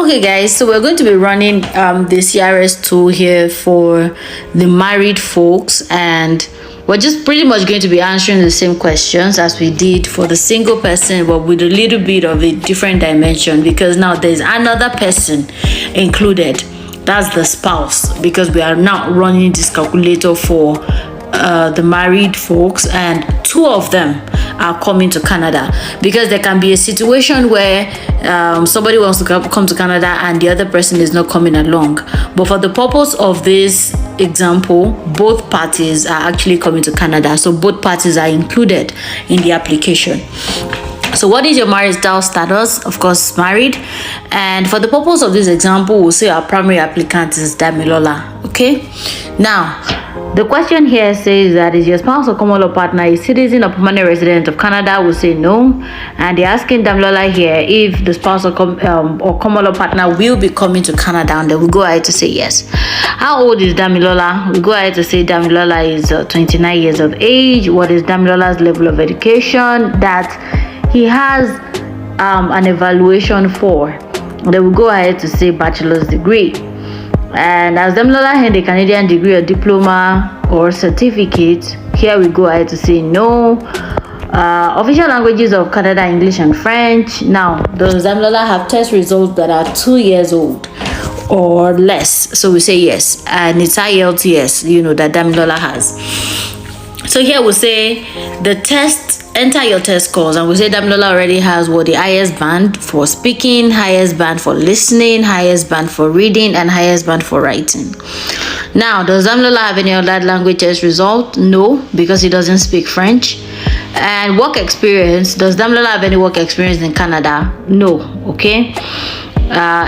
Okay guys, so we're going to be running the CRS tool here for the married folks, and we're just pretty much going to be answering the same questions as we did for the single person, but with a little bit of a different dimension, because now there's another person included. That's the spouse, because we are now running this calculator for the married folks, and two of them are coming to Canada, because there can be a situation where somebody wants to come to Canada and the other person is not coming along. But for the purpose of this example, both parties are actually coming to Canada, so both parties are included in the application. So what is your marital status? Of course, married. And for the purpose of this example, we'll say our primary applicant is Damilola. Okay, now the question here says that, is your spouse or common law partner a citizen or permanent resident of Canada? We'll say no. And they're asking Damilola here if the spouse or common law partner will be coming to Canada, and then we'll go ahead to say yes. How old is Damilola? We'll go ahead to say Damilola is 29 years of age. What is Damilola's level of education that he has an evaluation for? And then we'll go ahead to say bachelor's degree. And as Damilola had a Canadian degree or diploma or certificate, here we go ahead to say no. Official languages of Canada, English and French. Now, does Damilola have test results that are 2 years old or less? So we say yes. And it's IELTS, that Damilola has. So here we'll say the test, enter your test scores, and we say Damilola already has the highest band for speaking, highest band for listening, highest band for reading, and highest band for writing. Now, does Damilola have any other language test result? No, because he doesn't speak French. And work experience, does Damilola have any work experience in Canada? No. Okay.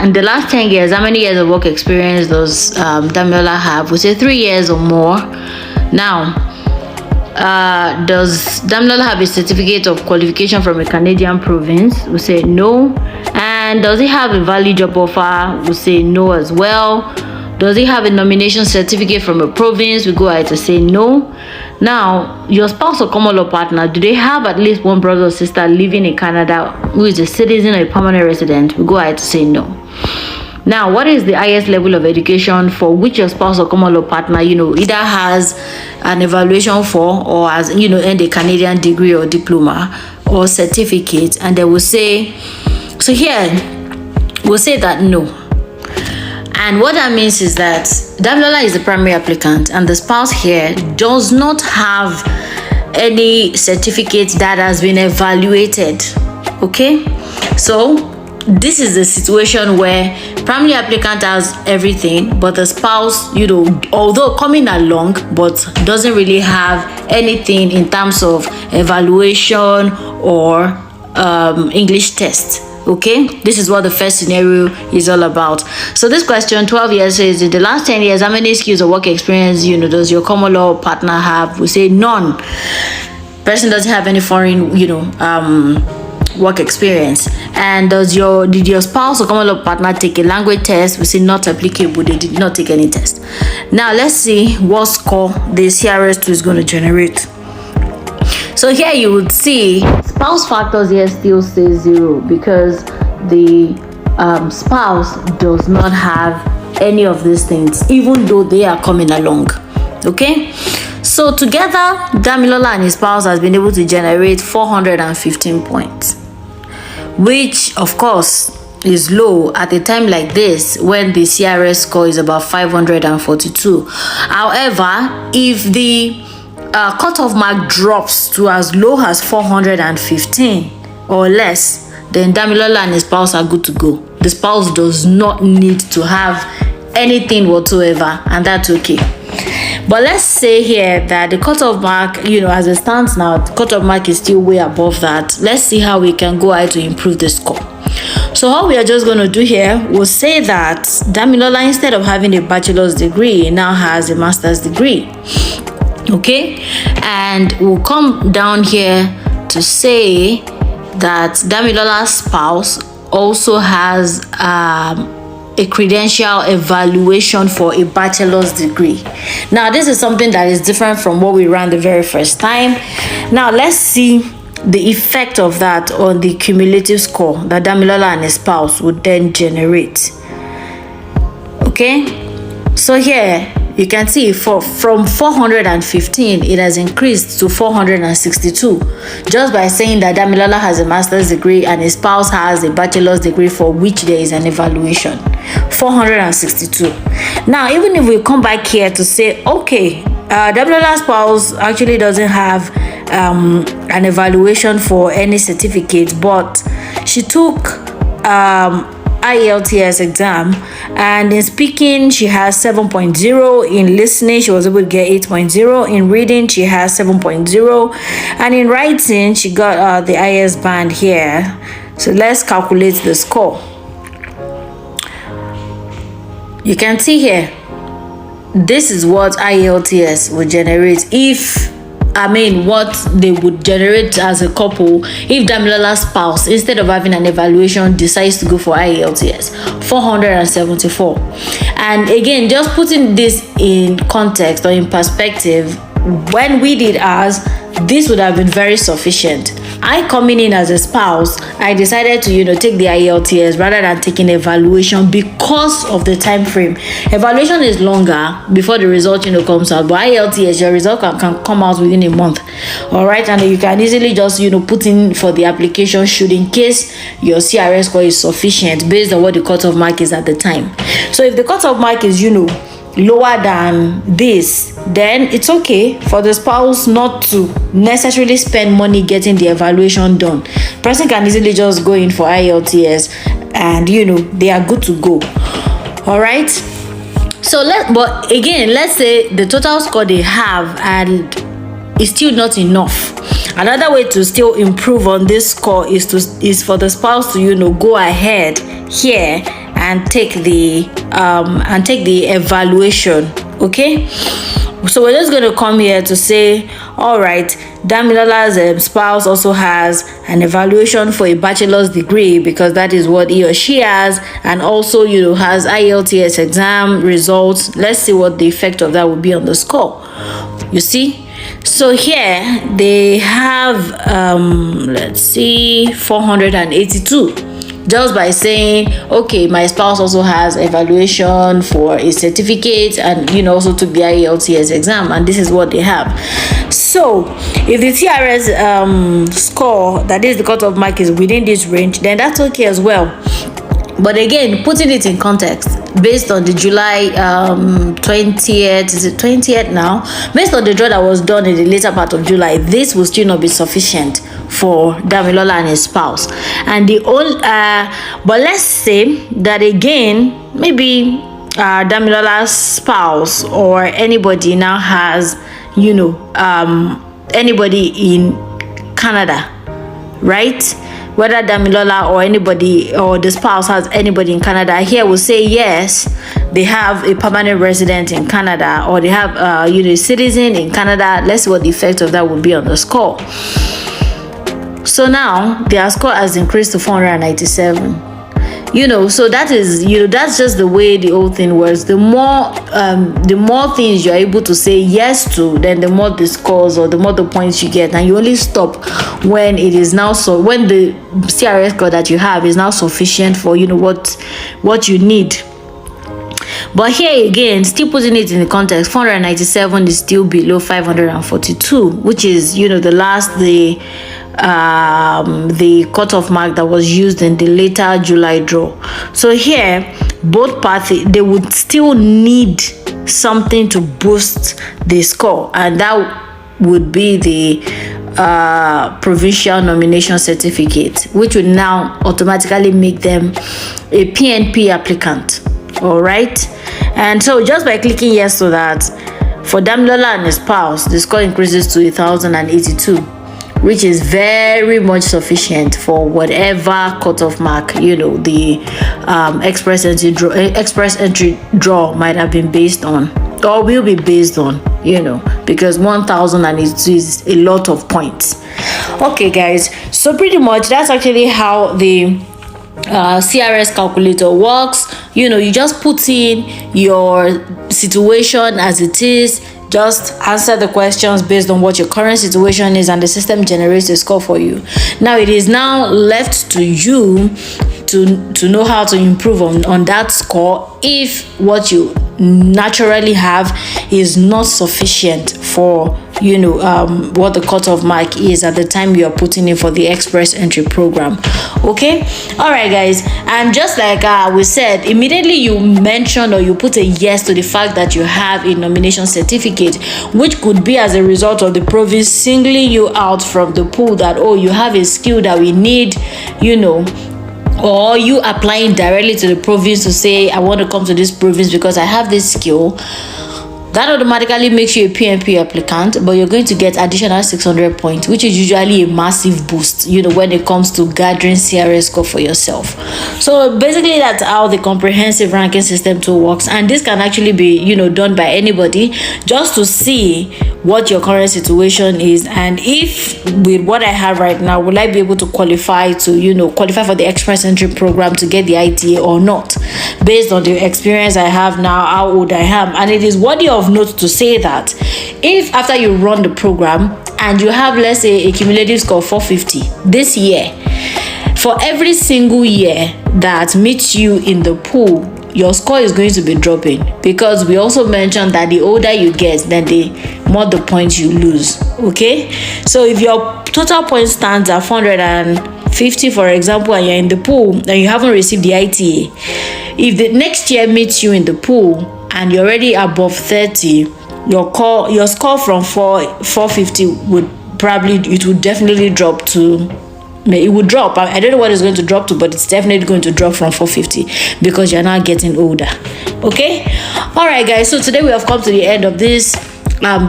In the last 10 years, how many years of work experience does Damilola have? We say 3 years or more. Now, does Damilola have a certificate of qualification from a Canadian province? We say no. And does he have a valid job offer? We say no as well. Does he have a nomination certificate from a province? We go ahead to say no. Now, your spouse or common law partner, do they have at least one brother or sister living in Canada who is a citizen or a permanent resident? We go ahead to say no. Now, what is the highest level of education for which your spouse or common law partner, either has an evaluation for, or has, earned a Canadian degree or diploma or certificate? And they will say, so here, we'll say that no. And what that means is that Damilola is the primary applicant, and the spouse here does not have any certificate that has been evaluated. Okay? So, this is a situation where primary applicant has everything, but the spouse, although coming along, but doesn't really have anything in terms of evaluation or English test. Okay, this is what the first scenario is all about. So this question, 12 years, says in the last 10 years, how many skills or work experience does your common law partner have? We say none. Person doesn't have any foreign work experience. And did your spouse or common law partner take a language test? We say not applicable. They did not take any test. Now let's see what score the CRS tool is going to generate. So here you would see spouse factors here still say 0, because the spouse does not have any of these things, even though they are coming along. Okay, so together Damilola and his spouse has been able to generate 415 points, which of course is low at a time like this when the CRS score is about 542. However, if the cutoff mark drops to as low as 415 or less, then Damilola and his spouse are good to go. The spouse does not need to have anything whatsoever, and that's okay. But let's say here that the cutoff mark, as it stands now, the cutoff mark is still way above that. Let's see how we can go ahead to improve the score. So what we are just going to do here, we'll say that Damilola, instead of having a bachelor's degree, now has a master's degree. Okay, and we'll come down here to say that Damilola's spouse also has a credential evaluation for a bachelor's degree. Now, this is something that is different from what we ran the very first time. Now, let's see the effect of that on the cumulative score that Damilola and his spouse would then generate. Okay, so here you can see from 415 it has increased to 462 just by saying that Damilola has a master's degree and his spouse has a bachelor's degree for which there is an evaluation. 462. Now even if we come back here to say, okay, Damilola's spouse actually doesn't have an evaluation for any certificate, but she took IELTS exam, and in speaking she has 7.0, in listening she was able to get 8.0, in reading she has 7.0, and in writing she got the IS band here. So let's calculate the score. You can see here, this is what IELTS would generate what they would generate as a couple if Damilola's spouse, instead of having an evaluation, decides to go for IELTS. 474. And again, just putting this in context or in perspective, when we did ours, this would have been very sufficient. I, coming in as a spouse, I decided to take the IELTS rather than taking evaluation because of the time frame. Evaluation is longer before the result comes out, but IELTS, your result can come out within a month. All right, and you can easily just put in for the application should in case your CRS score is sufficient based on what the cutoff mark is at the time. So if the cutoff mark is lower than this, then it's okay for the spouse not to necessarily spend money getting the evaluation done. Person can easily just go in for IELTS and they are good to go. All right, so but again, let's say the total score they have and it's still not enough. Another way to still improve on this score is for the spouse to go ahead here and take the evaluation. Okay, so we're just going to come here to say, all right, Damilola's spouse also has an evaluation for a bachelor's degree because that is what he or she has, and also has IELTS exam results. Let's see what the effect of that would be on the score. You see, so here they have let's see, 482. Just by saying, okay, my spouse also has evaluation for a certificate and also took the IELTS exam, and this is what they have. So if the CRS score, that is the cutoff mark, is within this range, then that's okay as well. But again, putting it in context, based on the July 20th, is it 20th now? Based on the draw that was done in the later part of July, this will still not be sufficient for Damilola and his spouse. And but let's say that again, maybe Damilola's spouse or anybody now has, anybody in Canada, right? Whether Damilola or anybody or the spouse has anybody in Canada, here we'll say yes, they have a permanent resident in Canada, or they have a citizen in Canada. Let's see what the effect of that would be on the score. So now their score has increased to 497. So that is, that's just the way the whole thing works. The more things you're able to say yes to, then the more the scores or the more the points you get. And you only stop when it is now when the CRS score that you have is now sufficient for what you need. But here again, still putting it in the context, 497 is still below 542, which is the cutoff mark that was used in the later July draw. So here, both parties, they would still need something to boost the score, and that would be the provincial nomination certificate, which would now automatically make them a PNP applicant. All right, and so just by clicking yes to that, for Damilola and his spouse, the score increases to 1,082, which is very much sufficient for whatever cutoff mark the express entry draw might have been based on, or will be based on, because 1,082 is a lot of points. Okay, guys, so pretty much that's actually how the CRS calculator works. You just put in your situation as it is, Just answer the questions based on what your current situation is, and the system generates a score for you. Now it is now left to you to know how to improve on that score if what you naturally have is not sufficient for what the cutoff mark is at the time you are putting in for the express entry program. Okay, all right guys, and just like we said, immediately you mentioned or you put a yes to the fact that you have a nomination certificate, which could be as a result of the province singling you out from the pool that, oh, you have a skill that we need, or you applying directly to the province to say, I want to come to this province because I have this skill. That automatically makes you a PMP applicant, but you're going to get additional 600 points, which is usually a massive boost, when it comes to gathering CRS score for yourself. So basically, that's how the comprehensive ranking system tool works. And this can actually be, done by anybody just to see what your current situation is. And if with what I have right now, will I be able to qualify to, qualify for the express entry program to get the ITA or not, based on the experience I have now, how old I am. And it is worthy of note to say that if after you run the program and you have, let's say, a cumulative score of 450 this year, for every single year that meets you in the pool, your score is going to be dropping, because we also mentioned that the older you get, then the more the points you lose. Okay, so if your total point stands at 450, for example, and you're in the pool and you haven't received the ITA, if the next year meets you in the pool and you're already above 30, your score from 450 would definitely drop to, it would drop. I don't know what it's going to drop to, but it's definitely going to drop from 450 because you're now getting older. Okay, all right guys, so today we have come to the end of this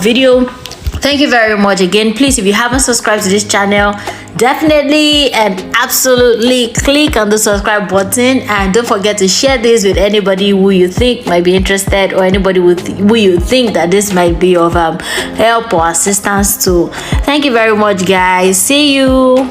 video. Thank you very much again. Please, if you haven't subscribed to this channel, definitely and absolutely click on the subscribe button, and don't forget to share this with anybody who you think might be interested, or anybody who you think that this might be of help or assistance to. Thank you very much guys. See you.